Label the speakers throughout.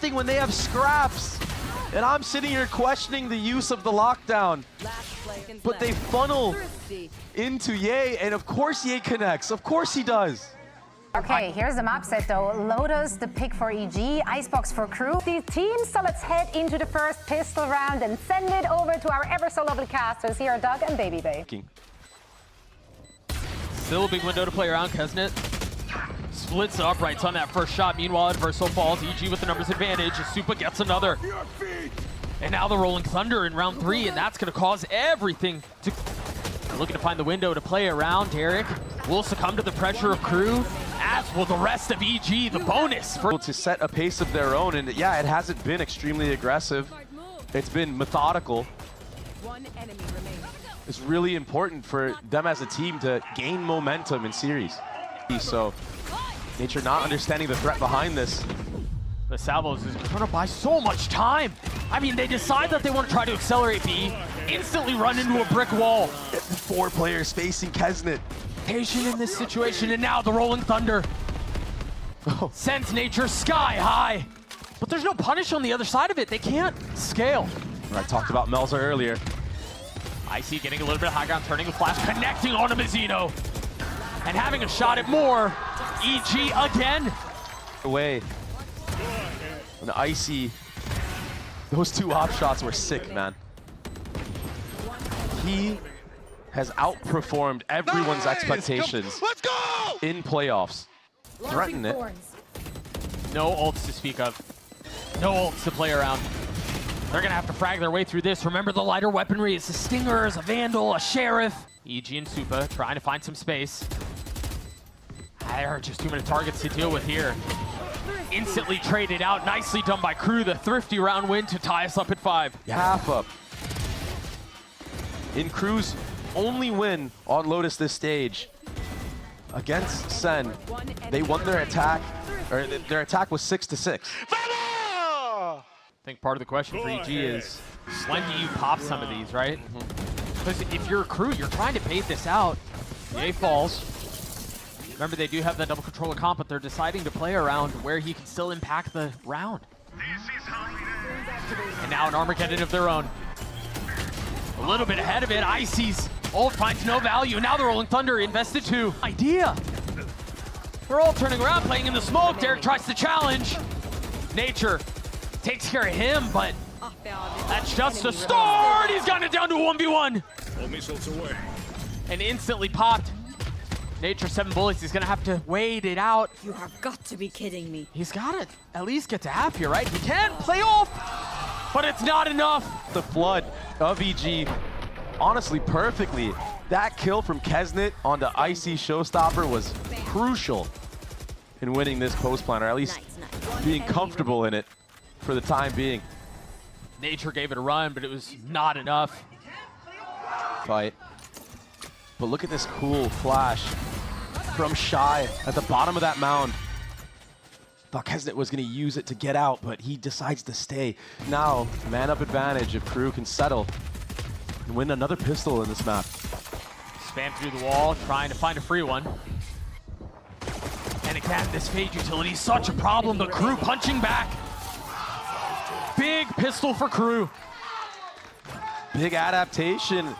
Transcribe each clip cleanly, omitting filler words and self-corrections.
Speaker 1: when they have scraps. And I'm sitting here questioning the use of the lockdown. But they funnel into Ye, and of course Ye connects. Of course he does.
Speaker 2: Okay, here's the map set though. Lotus, the pick for EG, Icebox for KRU. These teams, so let's head into the first pistol round and send it over to our ever so lovely casters. Here are Doug and Baby Bay.
Speaker 3: Still a big window to play around. Kesnet splits uprights on that first shot. Meanwhile, Adverso falls. EG with the numbers advantage. Supa gets another. And now the Rolling Thunder in round 3, and that's going to cause everything to... Looking to find the window to play around. Derek will succumb to the pressure of KRU, as will the rest of EG. The bonus for...
Speaker 1: To set a pace of their own, and yeah, it hasn't been extremely aggressive. It's been methodical.
Speaker 4: One enemy remains.
Speaker 1: It's really important for them as a team to gain momentum in series. So, Nature not understanding the threat behind this.
Speaker 3: The Salvos is going to buy so much time. I mean, they decide that they want to try to accelerate B, instantly run into a brick wall.
Speaker 1: 4 players facing Kesnet.
Speaker 3: Patient in this situation, and now the Rolling Thunder sends Nature sky high. But there's no punish on the other side of it. They can't scale.
Speaker 1: I talked about Melzer earlier.
Speaker 3: Icy getting a little bit of high ground, turning the flash, connecting on a Mizzino. And having a shot at more. EG again.
Speaker 1: Away. And Icy, those 2 op shots were sick, man. He has outperformed everyone's expectations.
Speaker 5: Let's go!
Speaker 1: In playoffs. Threaten it.
Speaker 3: No ults to speak of. No ults to play around. They're gonna have to frag their way through this. Remember the lighter weaponry. It's a Stingers, a Vandal, a Sheriff. EG and Supa trying to find some space. There are just too many targets to deal with here. Instantly traded out. Nicely done by KRU. The thrifty round win to tie us up at 5.
Speaker 1: Half up. In KRU's only win on Lotus this stage against Sen, they won their attack, or their attack was 6-6.
Speaker 3: I think part of the question for EG is, when do you pop some of these, right? Because if you're a KRU, you're trying to bait this out. Ye falls. Remember, they do have that double controller comp, but they're deciding to play around where he can still impact the round. And now an Armageddon of their own. A little bit ahead of it. Icy's ult finds no value. Now the Rolling Thunder invested 2. Idea. They're all turning around, playing in the smoke. Derek tries to challenge. Nature takes care of him, but that's just a start. He's gotten it down to a 1v1. And instantly popped. Nature 7 bullets. He's gonna have to wait it out.
Speaker 4: You have got to be kidding me.
Speaker 3: He's gotta at least get to half here, right? He can play off, but it's not enough.
Speaker 1: The flood of EG, honestly, perfectly. That kill from Kesnet onto Icy Showstopper was crucial in winning this post plan, or at least being comfortable in it for the time being.
Speaker 3: Nature gave it a run, but it was not enough.
Speaker 1: Fight. But look at this cool flash from Shy at the bottom of that mound. Thought Kesnet was going to use it to get out, but he decides to stay. Now, man-up advantage if KRU can settle and win another pistol in this map.
Speaker 3: Spam through the wall, trying to find a free one. And again, this Fade utility is such a problem, but KRU punching back. Big pistol for KRU.
Speaker 1: Big adaptation.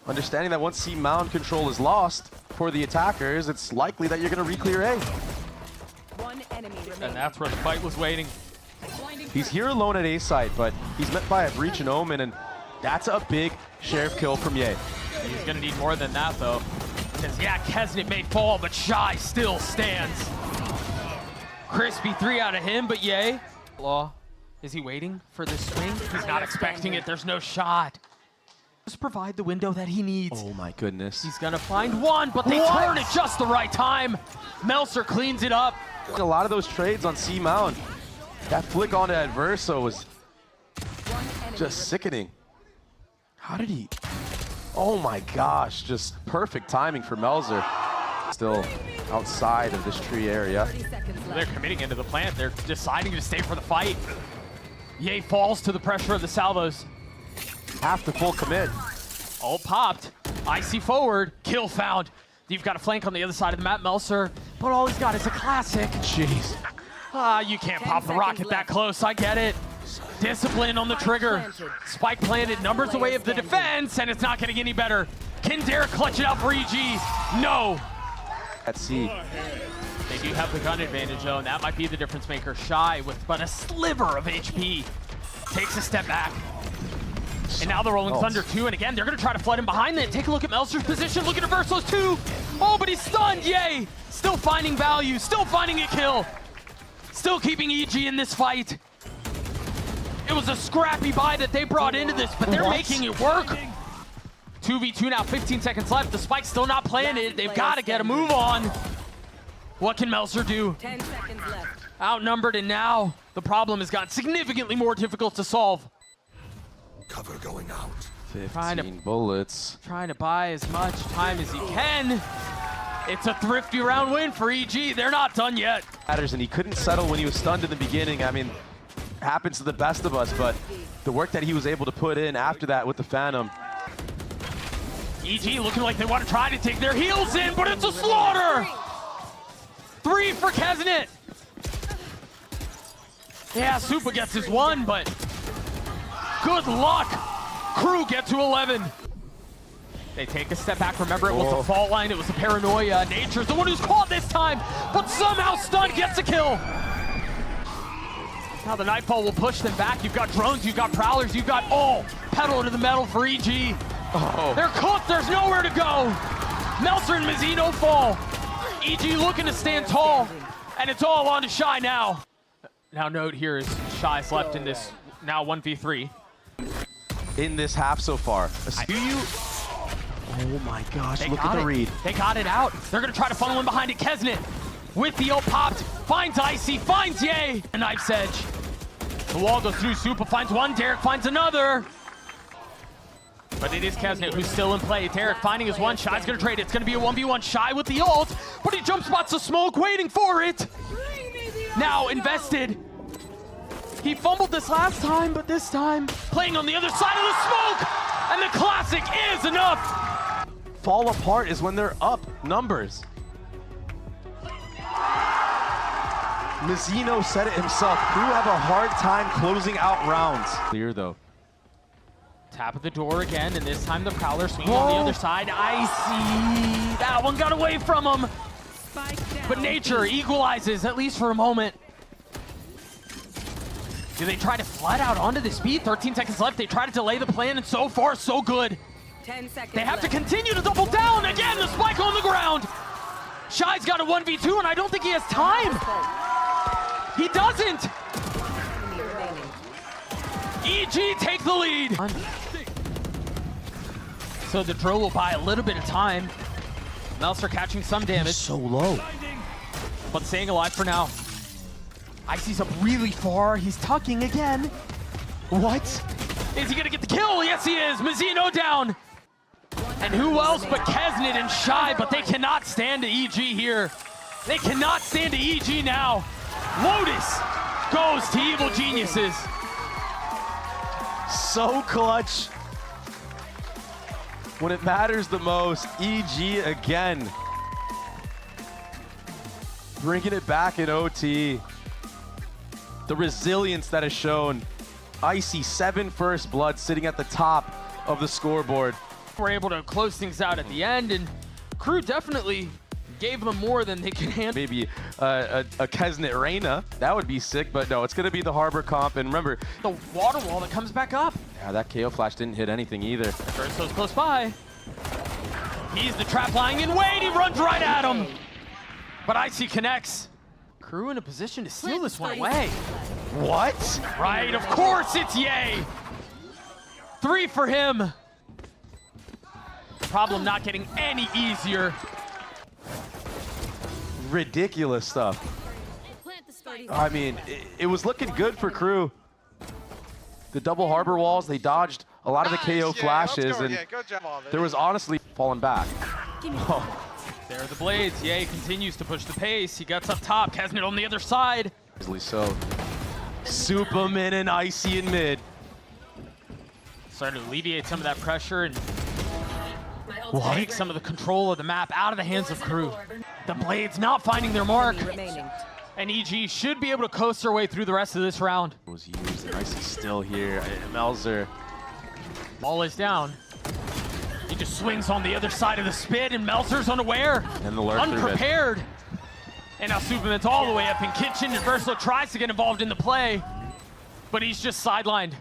Speaker 1: Understanding that once C mound control is lost for the attackers, it's likely that you're going to re-clear A.
Speaker 4: One enemy remains.
Speaker 3: And that's where the fight was waiting.
Speaker 1: He's here alone at A site, but he's met by a Breach and Omen, and that's a big Sheriff kill from Ye.
Speaker 3: He's going to need more than that, though. Because, yeah, Kesnet may fall, but Shy still stands. Crispy 3 out of him, but Ye. Law, is he waiting for this swing? He's not expecting it. There's no shot. Just provide the window that he needs.
Speaker 1: Oh my goodness.
Speaker 3: He's gonna find one, but they turn at just the right time. Melzer cleans it up.
Speaker 1: A lot of those trades on C mound. That flick onto Adverso was just sickening. How did he? Oh my gosh, just perfect timing for Melzer. Still outside of this tree area.
Speaker 3: They're committing into the plant. They're deciding to stay for the fight. Ye falls to the pressure of the salvos.
Speaker 1: Half the full commit.
Speaker 3: All popped. Icy forward. Kill found. You've got a flank on the other side of the map, Melzer. But all he's got is a classic.
Speaker 1: Jeez.
Speaker 3: You can't pop the rocket that close. I get it. Discipline on the trigger. Spike planted, numbers away of the defense, and it's not getting any better. Can Derek clutch it out for EG? No.
Speaker 1: Let's see.
Speaker 3: They do have the gun advantage, though, and that might be the difference maker. Shy, with but a sliver of HP, takes a step back. And now they're rolling Thunder 2, and again, they're going to try to flood him behind it. Take a look at Meltzer's position. Look at Reversos 2. Oh, but he's stunned. Yay. Still finding value. Still finding a kill. Still keeping EG in this fight. It was a scrappy buy that they brought into this, but they're making it work. 2v2 now, 15 seconds left. The spike's still not planted. They've got to get a move on. What can Meltzer do?
Speaker 4: 10 seconds left.
Speaker 3: Outnumbered, and now the problem has gotten significantly more difficult to solve.
Speaker 5: Cover going out.
Speaker 1: 15 bullets.
Speaker 3: Trying to buy as much time as he can. It's a thrifty round win for EG. They're not done yet.
Speaker 1: And he couldn't settle when he was stunned in the beginning. I mean, happens to the best of us, but the work that he was able to put in after that with the Phantom.
Speaker 3: EG looking like they want to try to take their heels in, but it's a slaughter! 3 for Kesnet. Yeah, Supa gets his 1, but good luck. KRU get to 11. They take a step back. Remember, it was the fault line. It was the paranoia. Nature's the one who's caught this time, but somehow Stun gets a kill. Now the Nightfall will push them back. You've got drones, you've got prowlers, you've got all pedal to the metal for EG. They're cooked. There's nowhere to go. Meltzer and Mazzino fall. EG looking to stand tall, and it's all on to Shy now. Now note here is Shy's left in this now 1v3.
Speaker 1: In this half so far. Oh my gosh, look at the read.
Speaker 3: They got it out. They're gonna try to funnel in behind it. Kesnet with the ult popped, finds Icy, finds Ye. A knife's edge. The wall goes through. Supa finds one, Derek finds another. But it is Kesnet who's still in play. Derek finding his one. Shy's gonna trade it. It's gonna be a 1v1. Shy with the ult, but he jump spots the smoke, waiting for it. Now invested. He fumbled this last time, but this time playing on the other side of the smoke, and the classic is enough.
Speaker 1: Fall apart is when they're up numbers. Mazzino said it himself. KRU have a hard time closing out rounds. Clear though.
Speaker 3: Tap at the door again, and this time the Prowler swinging on the other side. Icy. That one got away from him. But Nature equalizes, at least for a moment. Do they try to flood out onto the speed? 13 seconds left. They try to delay the plan, and so far, so good.
Speaker 4: 10 seconds
Speaker 3: They have
Speaker 4: left.
Speaker 3: to continue to double down. Again, the spike on the ground. Shy's got a 1v2, and I don't think he has time. He doesn't. EG take the lead. So the drill will buy a little bit of time. Meltzer catching some damage.
Speaker 1: So low.
Speaker 3: But staying alive for now. Icy's up really far. He's tucking again. What? Is he gonna get the kill? Yes, he is. Mazzino down. And who else but Kesnet and Shy, but they cannot stand to EG here. They cannot stand to EG now. Lotus goes to Evil Geniuses.
Speaker 1: So clutch. When it matters the most, EG again. Bringing it back in OT. The resilience that is shown. Icy, 7 first blood sitting at the top of the scoreboard.
Speaker 3: We're able to close things out at the end, and KRU definitely gave them more than they can handle.
Speaker 1: Maybe a Kesnet Reyna. That would be sick, but no, it's going to be the Harbor comp. And remember,
Speaker 3: The water wall that comes back up.
Speaker 1: yeah, that KO flash didn't hit anything either.
Speaker 3: Verso's close by. He's the trap lying in wait. He runs right at him. But Icy connects. KRU in a position to steal this one away.
Speaker 1: What?
Speaker 3: Right, of course it's Ye. 3 for him. Problem not getting any easier.
Speaker 1: Ridiculous stuff. I mean, it was looking good for KRU. The double Harbor walls, they dodged a lot of the KO flashes, and there was honestly falling back. Oh.
Speaker 3: There are the blades. Ye continues to push the pace. He gets up top. Kesnet on the other side.
Speaker 1: Easily so. Superman and Icy in mid.
Speaker 3: Starting to alleviate some of that pressure and take some of the control of the map out of the hands of KRU. The blades not finding their mark.
Speaker 4: Remaining.
Speaker 3: And EG should be able to coast their way through the rest of this round.
Speaker 1: Was used, and Icy's still here. Melzer.
Speaker 3: Ball is down. He just swings on the other side of the spit, and Melzer's unaware.
Speaker 1: And the lurk
Speaker 3: unprepared. And now Superman's all the way up in kitchen, and Versalo tries to get involved in the play, but he's just sidelined.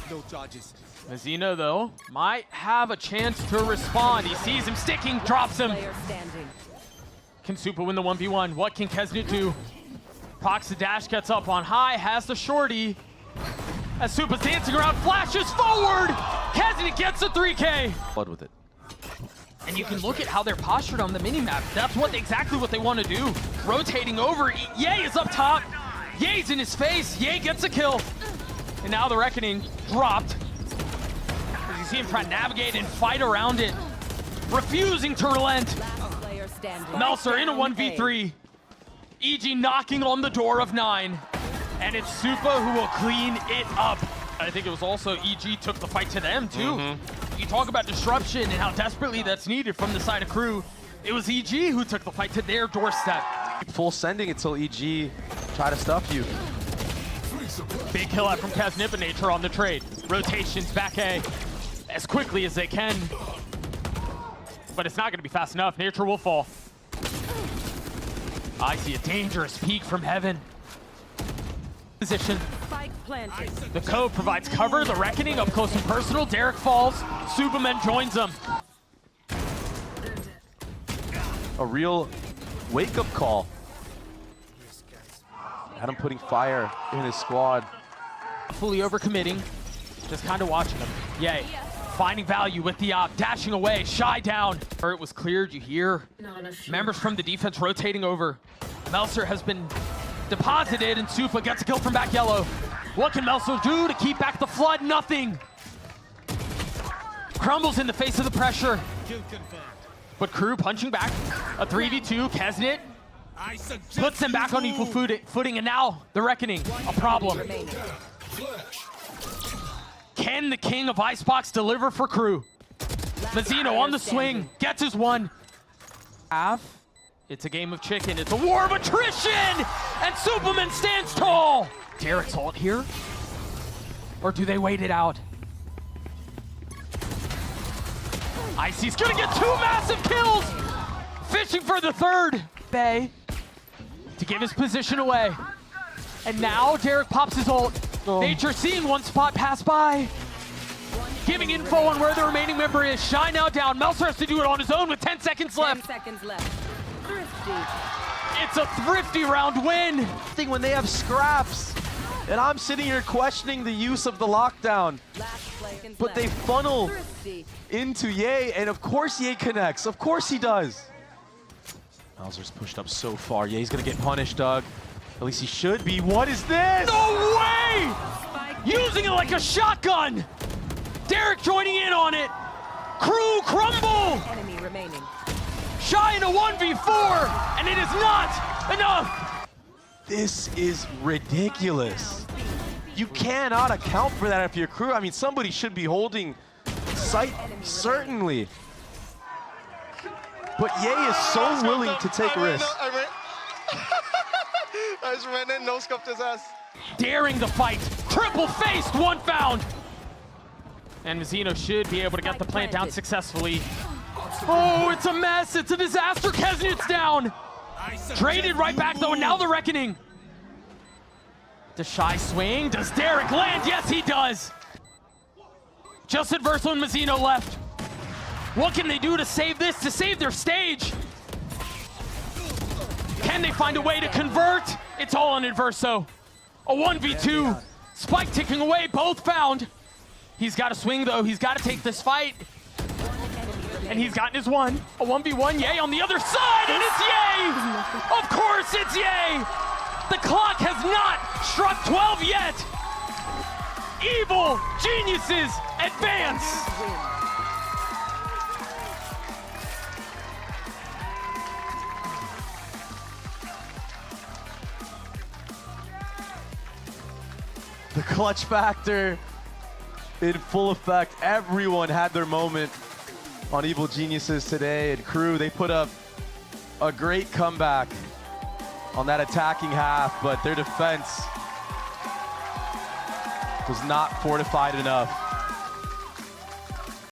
Speaker 5: No charges.
Speaker 3: Mazino, though, might have a chance to respond. He sees him sticking, drops him.
Speaker 4: Player standing.
Speaker 3: Can Supa win the 1v1? What can Kesnit do? Procs the dash, gets up on high, has the shorty. As Supa's dancing around, flashes forward! Kesnit gets the 3K!
Speaker 1: Blood with it.
Speaker 3: And you can look at how they're postured on the minimap. That's exactly what they want to do. Rotating over, Ye is up top. Ye's in his face, Ye gets a kill. And now the Reckoning dropped. As you see him try to navigate and fight around it. Refusing to relent. Melzer in a 1v3. EG knocking on the door of 9. And it's Supa who will clean it up. I think it was also EG took the fight to them too. You talk about disruption and how desperately that's needed from the side of KRU. It was EG who took the fight to their doorstep.
Speaker 1: Full sending until EG try to stuff you.
Speaker 3: Big kill out from Kesnit, Nature on the trade. Rotations back A as quickly as they can. But it's not going to be fast enough. Nature will fall. I see a dangerous peek from heaven. Position.
Speaker 4: Spike planted.
Speaker 3: The code provides cover. The Reckoning up close and personal. Derek falls. Superman joins them.
Speaker 1: A real wake-up call. Adam putting fire in his squad.
Speaker 3: Fully overcommitting. Just kind of watching him. Yay. Finding value with the op, dashing away, Shy down. It was cleared, you hear members from the defense rotating over. Melzer has been deposited, and Supa gets a kill from back yellow. What can Melzer do to keep back the flood? Nothing. Crumbles in the face of the pressure. But KRU punching back. A 3v2, Kesnit puts them back on equal footing, and now the Reckoning, a problem. Can the king of Icebox deliver for KRU? Mazino on the swing, gets his one. It's a game of chicken, it's a war of attrition! And Superman stands tall! Derek's ult here? Or do they wait it out? Icy's gonna get 2 massive kills! Fishing for the third. Bay to give his position away. And now Derek pops his ult. Nature seeing one spot pass by. Giving info on where the remaining member is. Shy now down. Melzer has to do it on his own with 10 seconds left.
Speaker 4: 10 seconds left. Thrifty.
Speaker 3: It's a thrifty round win.
Speaker 1: When they have scraps. And I'm sitting here questioning the use of the lockdown. But they funnel into Ye, and of course Ye connects. Of course he does. Melzer's pushed up so far. Ye's gonna get punished, Doug. At least he should be. What is this?
Speaker 3: No way! Using it like a shotgun. Derek joining in on it. KRU crumble.
Speaker 4: Enemy remaining.
Speaker 3: Shy in a 1v4, and it is not enough.
Speaker 1: This is ridiculous. You cannot account for that if you're KRU. I mean, somebody should be holding sight, certainly. But Ye is so willing to take risks.
Speaker 6: I just went in, no scoped his ass.
Speaker 3: Daring the fight. Triple faced, one found. And Mazino should be able to get the plant down successfully. Oh, it's a mess. It's a disaster. Kesnit's down. Traded right back, though, and now the Reckoning. Does Shy swing? Does Derek land? Yes, he does. Just Versalo and Mazino left. What can they do to save this, to save their stage? Can they find a way to convert? It's all on Adverso. A 1v2. Spike ticking away, both found. He's got to swing, though. He's got to take this fight. And he's gotten his one. A 1v1, Ye on the other side, and it's Ye! Of course it's Ye! The clock has not struck 12 yet! Evil geniuses advance!
Speaker 1: The clutch factor in full effect. Everyone had their moment on Evil Geniuses today, and KRU, they put up a great comeback. on that attacking half, but their defense was not fortified enough.